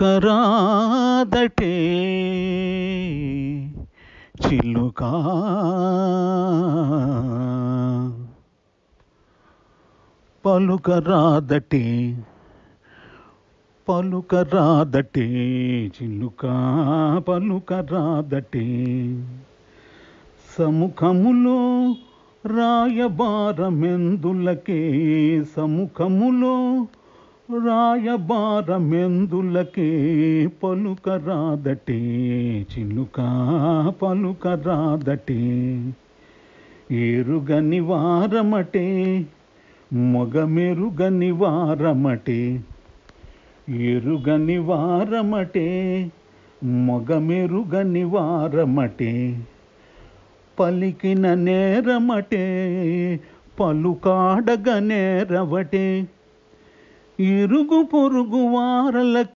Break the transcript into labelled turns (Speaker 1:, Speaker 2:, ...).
Speaker 1: పలుకరాదటే చిలుక పలుకరాదటే పలుకరాదటే చిలుక పలుకరాదటే సముఖములో రాయబారమెందులకే సముఖములో రాయబారమెందులకే పలుకరాదటే చిలుక పలుకరాదటే ఏరుగని వారమటే మొగమెరుగని వారమటే ఎరుగని వారమటే మొగమెరుగని వారమటే పలికిన నేరమటే పలుకాడగ నేరవటే ఇరుగు పొరుగు వారల